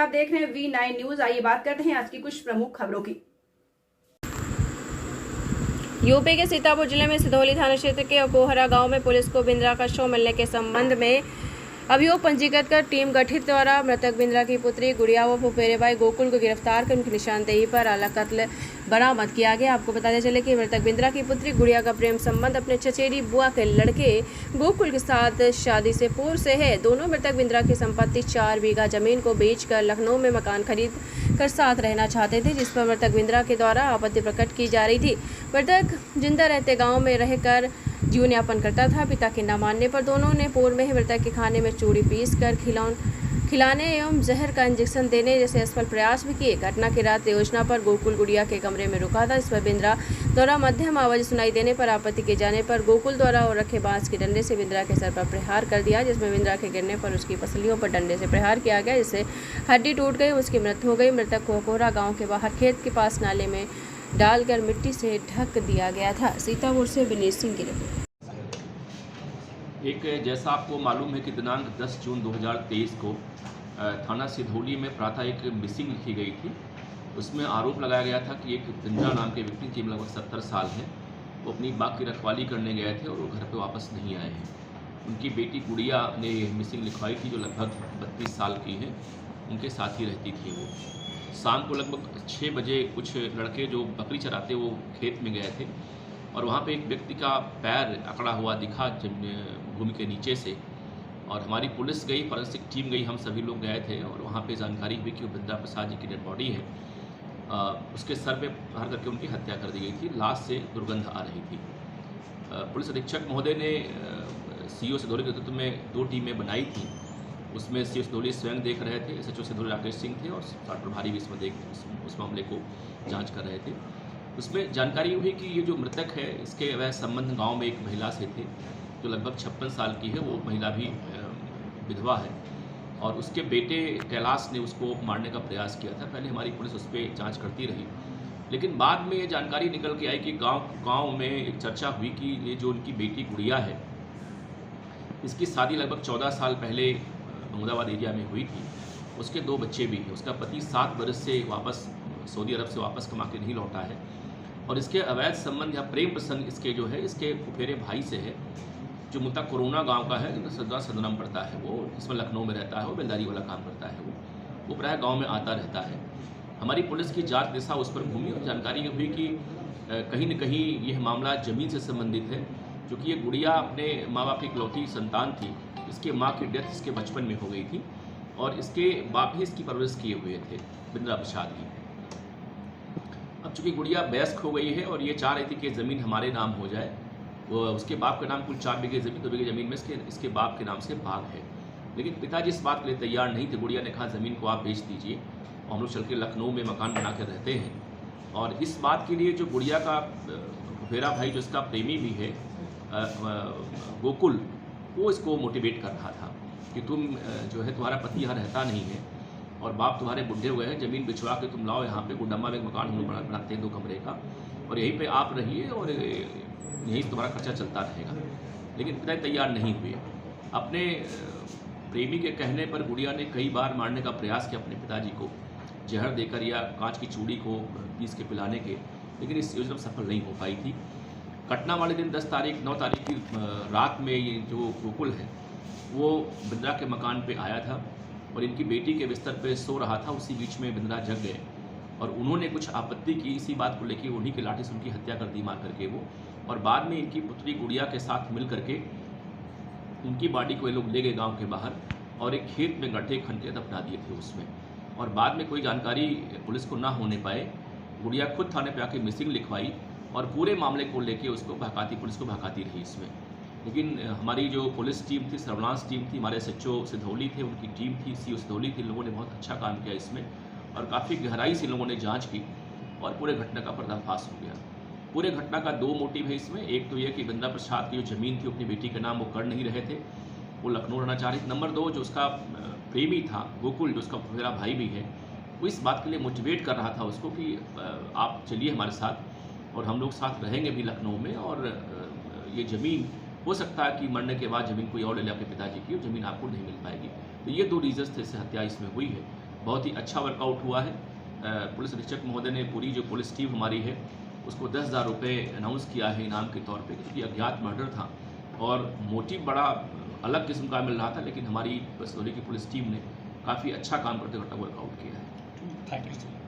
आप देख रहे हैं V9 न्यूज। आइए बात करते हैं आज की कुछ प्रमुख खबरों की। यूपी के सीतापुर जिले में सिधौली थाना क्षेत्र के अकोहरा गांव में पुलिस को बिंद्रा का शव मिलने के संबंध में अभियोग पंजीकृत कर टीम गठित द्वारा मृतक बिंद्रा की पुत्री गुड़िया व फुफेरे भाई गोकुल को गिरफ्तार कर उनकी निशानदेही पर आला कत्ल बरामद किया गया। आपको बताते चले कि मृतक बिंद्रा की पुत्री गुड़िया का प्रेम संबंध अपने चचेरी बुआ के लड़के गोकुल के साथ शादी से पूर्व से है। दोनों मृतक बिंद्रा की संपत्ति 4 बीघा जमीन को बेचकर लखनऊ में मकान खरीद कर साथ रहना चाहते थे, जिस पर मृतक बिंद्रा के द्वारा आपत्ति प्रकट की जा रही थी। मृतक जिंदा रहते गाँव में रहकर जीवन यापन करता था। पिता के न मानने पर दोनों ने पूर्व में ही मृतक के खाने में चूड़ी पीस कर खिलाने एवं जहर का इंजेक्शन देने जैसे असफल प्रयास भी किए। घटना की रात योजना पर गोकुल गुड़िया के कमरे में रुका था। इस पर बिंद्रा द्वारा मध्यम आवाज सुनाई देने पर आपत्ति किए जाने पर गोकुल द्वारा और रखे बांस के डंडे से बिंद्रा के सर पर प्रहार कर दिया, जिसमें बिंद्रा के गिरने पर उसकी पसलियों पर डंडे से प्रहार किया गया, जिससे हड्डी टूट गई, उसकी मृत्यु हो गई। मृतक को अकोहरा गाँव के बाहर खेत के पास नाले में डालकर मिट्टी से ढक दिया गया था। सीतापुर से विनेश सिंह की रिपोर्ट। एक जैसा आपको मालूम है कि दिनांक 10 जून 2023 को थाना सिधौली में प्रातः एक मिसिंग लिखी गई थी। उसमें आरोप लगाया गया था कि एक बिंद्रा नाम के व्यक्ति जिनके लगभग 70 साल हैं, वो अपनी बाग की रखवाली करने गए थे और वो घर पे वापस नहीं आए हैं। उनकी बेटी गुड़िया ने मिसिंग लिखवाई थी, जो लगभग 32 साल की है, उनके साथ ही रहती थी। वो शाम को लगभग 6 बजे कुछ लड़के जो बकरी चराते वो खेत में गए थे और वहाँ पे एक व्यक्ति का पैर अकड़ा हुआ दिखा भूमि के नीचे से, और हमारी पुलिस गई, फॉरेंसिक टीम गई, हम सभी लोग गए थे और वहाँ पे जानकारी हुई कि बिंद्रा प्रसाद जी की डेड बॉडी है। उसके सर पे प्रहार करके उनकी हत्या कर दी गई थी। लाश से दुर्गंध आ रही थी। पुलिस अधीक्षक महोदय ने सीओ सिधौली के नेतृत्व में 2 टीमें बनाई थी। उसमें सीओ सिधौली स्वयं देख रहे थे, SHO सिधौली राकेश सिंह थे और साठ प्रभारी भी उस मामले को जाँच कर रहे थे। उसमें जानकारी हुई कि ये जो मृतक है, इसके अवैध संबंध गांव में एक महिला से थे जो लगभग 56 साल की है। वो महिला भी विधवा है और उसके बेटे कैलाश ने उसको मारने का प्रयास किया था। पहले हमारी पुलिस उस पर जांच करती रही, लेकिन बाद में ये जानकारी निकल के आई कि गांव में एक चर्चा हुई कि ये जो उनकी बेटी गुड़िया है, इसकी शादी लगभग 14 साल पहले अहमदाबाद एरिया में हुई थी। उसके 2 बच्चे भी हैं। उसका पति 7 बरस से वापस सऊदी अरब से वापस कमा के नहीं लौटा है और इसके अवैध संबंध या प्रेम प्रसंग इसके जो है, इसके फुफेरे भाई से है, जो मुल्ता कोरोना गांव का है, सदनाम पड़ता है। वो इसमें लखनऊ में रहता है, वो बेलदारी वाला काम करता है। वो प्रायः गांव में आता रहता है। हमारी पुलिस की जांच दिशा उस पर घूमी और जानकारी हुई कि कहीं न कहीं यह मामला ज़मीन से संबंधित है, क्योंकि ये गुड़िया अपने माँ बाप की इकलौती संतान थी। इसके माँ की डेथ इसके बचपन में हो गई थी और इसके बाप ही इसकी परवरिश किए हुए थे, बिंद्रा प्रसाद ही। अब चूँकि गुड़िया वयस्क हो गई है और ये चाह रही थी कि ज़मीन हमारे नाम हो जाए। वो उसके बाप के नाम कुल 4 बीघे ज़मीन, 2 बीघे ज़मीन में इसके बाप के नाम से बाग है, लेकिन पिताजी इस बात के लिए तैयार नहीं थे। गुड़िया ने कहा ज़मीन को आप बेच दीजिए और हम लोग चल के लखनऊ में मकान बना कर रहते हैं। और इस बात के लिए जो गुड़िया का फुफेरा भाई, जो इसका प्रेमी भी है गोकुल, वो इसको मोटिवेट कर रहा था कि तुम जो है, तुम्हारा पति यहाँ रहता नहीं है और बाप तुम्हारे बुढ़े हुए हैं, ज़मीन बिछवा के तुम लाओ यहाँ पे गुडम्बा में एक मकान हम लोग बनाते हैं 2 कमरे का, और यहीं पे आप रहिए और यहीं तुम्हारा खर्चा चलता रहेगा। लेकिन पिता तैयार नहीं हुए। अपने प्रेमी के कहने पर गुड़िया ने कई बार मारने का प्रयास किया अपने पिताजी को, जहर देकर या कांच की चूड़ी को पीस के पिलाने के, लेकिन इस योजना सफल नहीं हो पाई थी। घटना वाले दिन 9 तारीख की रात में ये जो गोकुल है, वो बिंद्रा के मकान पे आया था और इनकी बेटी के बिस्तर पे सो रहा था। उसी बीच में बिंद्रा जग गए और उन्होंने कुछ आपत्ति की। इसी बात को लेकर उन्हीं के लाठी से उनकी हत्या कर दी मार करके वो, और बाद में इनकी पुत्री गुड़िया के साथ मिल करके उनकी बॉडी को ये लोग ले गए गाँव के बाहर और एक खेत में गड्ढे खन के दफना दिए थे उसमें। और बाद में कोई जानकारी पुलिस को ना होने पाए, गुड़िया खुद थाने पे आके मिसिंग लिखवाई और पूरे मामले को लेके उसको पुलिस को भगाती रही इसमें। लेकिन हमारी जो पुलिस टीम थी, सर्विलांस टीम थी, हमारे SHO सिधौली थे, उनकी टीम थी, CO सिधौली थी, लोगों ने बहुत अच्छा काम किया इसमें और काफ़ी गहराई से लोगों ने जांच की और पूरे घटना का पर्दाफाश हो गया। पूरे घटना का 2 मोटिव है इसमें। एक तो यह कि बिंद्रा प्रसाद की जो ज़मीन थी अपनी बेटी के नाम वो कर नहीं रहे थे, वो लखनऊ रहना चाह रहे थे। नंबर 2, जो उसका प्रेमी था गोकुल, जो उसका मेरा भाई भी है, वो इस बात के लिए मोटिवेट कर रहा था उसको कि आप चलिए हमारे साथ और हम लोग साथ रहेंगे भी लखनऊ में, और ये ज़मीन हो सकता है कि मरने के बाद ज़मीन कोई और ले ले आपके पिताजी की, और ज़मीन आपको नहीं मिल पाएगी। तो ये 2 रीजंस थे इससे हत्या इसमें हुई है। बहुत ही अच्छा वर्कआउट हुआ है। पुलिस अधीक्षक महोदय ने पूरी जो पुलिस टीम हमारी है उसको 10,000 रुपये अनाउंस किया है इनाम के तौर पे, क्योंकि अज्ञात मर्डर था और मोटिव बड़ा अलग किस्म का मिल रहा था, लेकिन हमारी सिधौली की पुलिस टीम ने काफ़ी अच्छा काम करते हुए वर्कआउट किया है। Thank you sir.